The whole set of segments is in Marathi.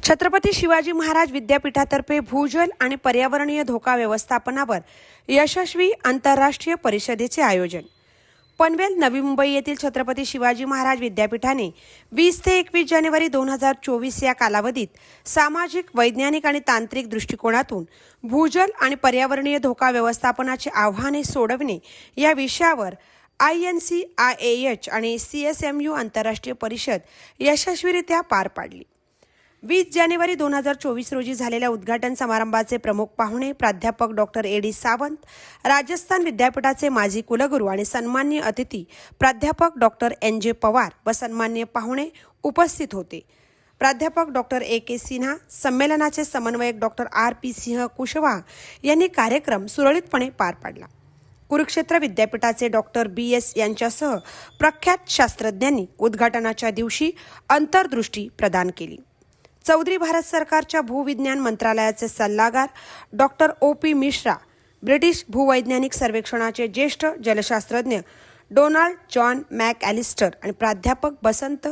छत्रपती शिवाजी महाराज विद्यापीठातर्फे भूजल आणि पर्यावरणीय धोका व्यवस्थापनावर यशस्वी आंतरराष्ट्रीय परिषदेचे आयोजन. पनवेल, नवी मुंबई येथील छत्रपती शिवाजी महाराज विद्यापीठाने 20 ते 21 जानेवारी 2024 या कालावधीत सामाजिक, वैज्ञानिक आणि तांत्रिक दृष्टिकोनातून भूजल आणि पर्यावरणीय धोका व्यवस्थापनाची आव्हाने सोडवणे या विषयावर INCIAH आणि CSMU आंतरराष्ट्रीय परिषद यशस्वीरित्या पार पाडली. 20 जानेवारी 2024 रोजी झालेल्या उद्घाटन समारंभाचे प्रमुख पाहुणे प्राध्यापक डॉक्टर AD सावंत, राजस्थान विद्यापीठाचे माजी कुलगुरू आणि सन्माननीय अतिथी प्राध्यापक डॉक्टर NJ पवार व सन्माननीय पाहुणे उपस्थित होते. प्राध्यापक डॉक्टर AK सिन्हा, संमेलनाचे समन्वयक डॉक्टर RP सिंह कुशवाहा यांनी कार्यक्रम सुरळीतपणे पार पाडला. कुरुक्षेत्र विद्यापीठाचे डॉक्टर BS यांच्यासह प्रख्यात शास्त्रज्ञांनी उद्घाटनाच्या दिवशी अंतर्दृष्टी प्रदान केली. चौधरी भारत सरकारच्या भूविज्ञान मंत्रालयाचे सल्लागार डॉक्टर OP मिश्रा, ब्रिटिश भूवैज्ञानिक सर्वेक्षणाचे ज्येष्ठ जलशास्त्रज्ञ डोनाल्ड जॉन मॅकॲलिस्टर आणि प्राध्यापक Basant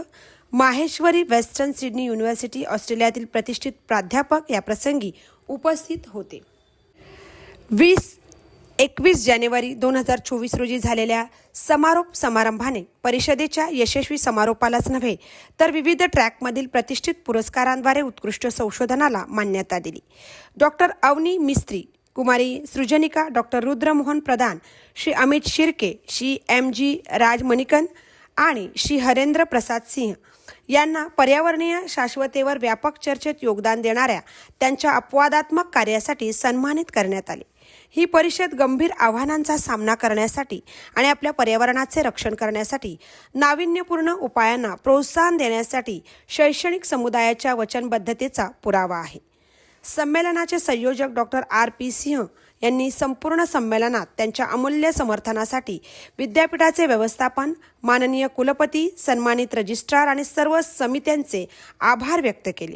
Maheshwari western Sydney university ऑस्ट्रेलियातील प्रतिष्ठित प्राध्यापक या प्रसंगी उपस्थित होते. 21 जानेवारी 2024 रोजी झालेल्या समारोप समारंभाने परिषदेच्या यशस्वी समारोपालाच नव्हे तर विविध ट्रॅकमधील प्रतिष्ठित पुरस्कारांद्वारे उत्कृष्ट संशोधनाला मान्यता दिली. डॉक्टर अवनी मिस्त्री, कुमारी सृजनिका, डॉक्टर रुद्रमोहन प्रधान, श्री अमित शिर्के, श्री MG राजमणिकन आणि श्री हरेंद्र प्रसाद सिंह यांना पर्यावरणीय शाश्वतेवर व्यापक चर्चेत योगदान देणाऱ्या त्यांच्या अपवादात्मक कार्यासाठी सन्मानित करण्यात आले. ही परिषद गंभीर आव्हानांचा सामना करण्यासाठी आणि आपल्या पर्यावरणाचे रक्षण करण्यासाठी नाविन्यपूर्ण उपायांना प्रोत्साहन देण्यासाठी शैक्षणिक समुदायाच्या वचनबद्धतेचा पुरावा आहे. संमेलनाचे संयोजक डॉक्टर RP सिंह यांनी संपूर्ण संमेलनात त्यांच्या अमूल्य समर्थनासाठी विद्यापीठाचे व्यवस्थापन, माननीय कुलपती, सन्मानित रजिस्ट्रार आणि सर्व समित्यांचे आभार व्यक्त केले.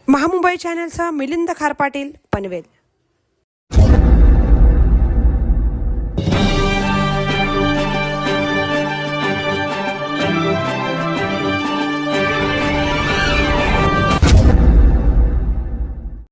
महामुंबई चॅनलसह मिलिंद खारपाटील, पनवेल.